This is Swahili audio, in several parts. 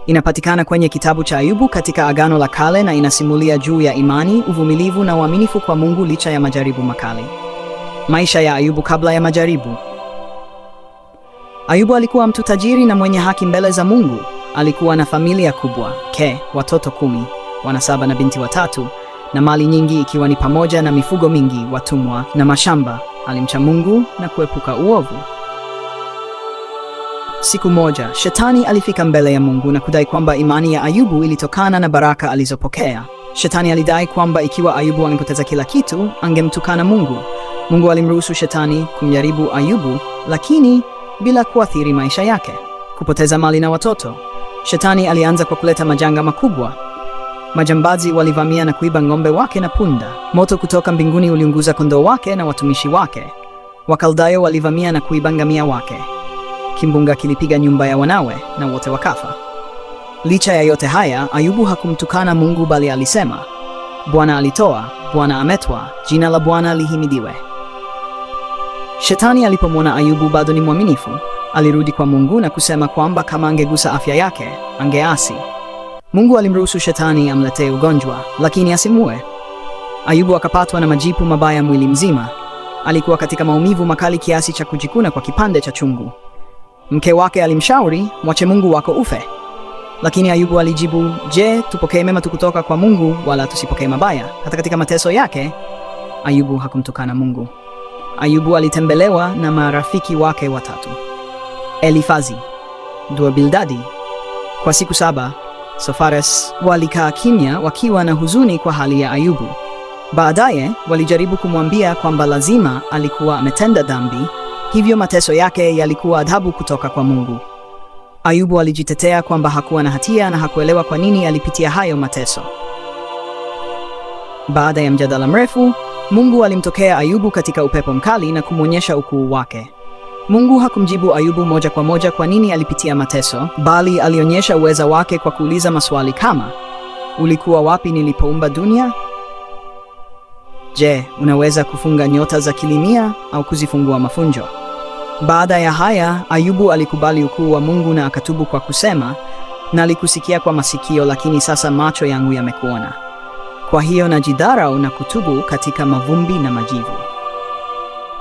Inapatikana kwenye kitabu cha Ayubu katika Agano la Kale na inasimulia juu ya imani, uvumilivu na uaminifu kwa Mungu licha ya majaribu makali. Maisha ya Ayubu kabla ya majaribu. Ayubu alikuwa mtu tajiri na mwenye haki mbele za Mungu. Alikuwa na familia kubwa, watoto 10, wana 7 na binti 3, na mali nyingi ikiwa ni pamoja na mifugo mingi, watumwa na mashamba. Alimcha Mungu na kuepuka uovu. Siku moja, Shetani alifika mbele ya Mungu na kudai kwamba imani ya Ayubu ilitokana na baraka alizopokea. Shetani alidai kwamba ikiwa Ayubu angepoteza kila kitu, angemtukana Mungu. Mungu alimruhusu Shetani kumjaribu Ayubu, lakini bila kuathiri maisha yake. Kupoteza mali na watoto. Shetani alianza kwa kuleta majanga makubwa. Majambazi walivamia na kuiba ng'ombe wake na punda. Moto kutoka mbinguni uliunguza kondoo wake na watumishi wake. Wakaldayo walivamia na kuiba ngamia wake. Kimbunga kilipiga nyumba ya wanawe na wote wakafa. Licha ya yote haya, Ayubu hakumtukana Mungu bali alisema, Bwana alitoa, Bwana ametwaa, jina la Bwana lihimidiwe. Shetani alipomwona Ayubu bado ni mwaminifu, alirudi kwa Mungu na kusema kwamba kama angegusa afya yake, angeasi. Mungu alimruhusu Shetani amletee ugonjwa, lakini asimue. Ayubu akapatwa na majipu mabaya mwili mzima. Alikuwa katika maumivu makali kiasi cha kujikuna kwa kipande cha chungu. Mke wake alimshauri, mwache Mungu wako ufe. Lakini Ayubu alijibu, je, tupokee mema kutoka kwa Mungu wala tusipokee mabaya? Hata katika mateso yake, Ayubu hakumtukana Mungu. Ayubu alitembelewa na marafiki wake 3. Elifazi, Bildadi. Kwa siku 7, Sofares walikaa kimya wakiwa na huzuni kwa hali ya Ayubu. Baadaye walijaribu kumwambia kwamba lazima alikuwa ametenda dhambi, hivyo mateso yake yalikuwa adhabu kutoka kwa Mungu. Ayubu alijitetea kwamba hakuwa na hatia na hakuelewa kwa nini alipitia hayo mateso. Baada ya mjadala mrefu, Mungu alimtokea Ayubu katika upepo mkali na kumwonyesha ukuu wake. Mungu hakumjibu Ayubu moja kwa moja kwa nini alipitia mateso, bali alionyesha uweza wake kwa kuuliza maswali kama, ulikuwa wapi nilipoumba dunia? Je, unaweza kufunga nyota za kilimia au kuzifungua mafunjo? Baada ya haya, Ayubu alikubali ukuu wa Mungu na akatubu kwa kusema, nalikusikia kwa masikio lakini sasa macho yangu yamekuona. Kwa hiyo najidharau na kutubu katika mavumbi na majivu.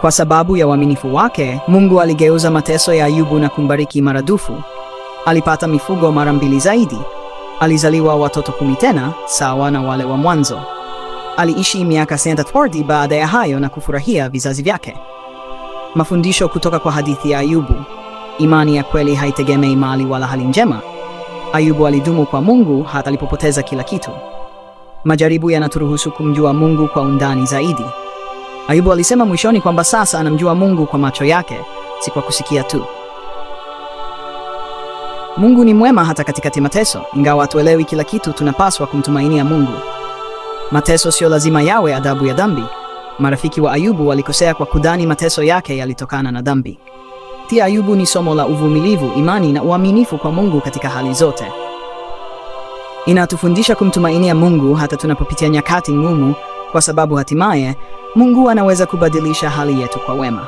Kwa sababu ya uaminifu wake, Mungu aligeuza mateso ya Ayubu na kumbariki maradufu. Alipata mifugo mara 2 zaidi. Alizaliwa watoto 10 tena, sawa na wale wa mwanzo. Aliishi miaka 140 baada ya hayo na kufurahia vizazi vyake. Mafundisho kutoka kwa hadithi ya Ayubu. Imani ya kweli haitegemei mali wala hali njema. Ayubu alidumu kwa Mungu hata alipopoteza kila kitu. Majaribu yanaturuhusu kumjua Mungu kwa undani zaidi. Ayubu alisema mwishoni kwamba sasa anamjua Mungu kwa macho yake, si kwa kusikia tu. Mungu ni mwema hata katikati mateso. Ingawa hatuelewi kila kitu, tunapaswa kumtumainia Mungu. Mateso sio lazima yawe adhabu ya dhambi. Marafiki wa Ayubu walikosea kwa kudhani mateso yake yalitokana na dhambi. Pia Ayubu ni somo la uvumilivu, imani na uaminifu kwa Mungu katika hali zote. Inatufundisha kumtumainia Mungu hata tunapopitia nyakati ngumu, kwa sababu hatimaye Mungu anaweza kubadilisha hali yetu kwa wema.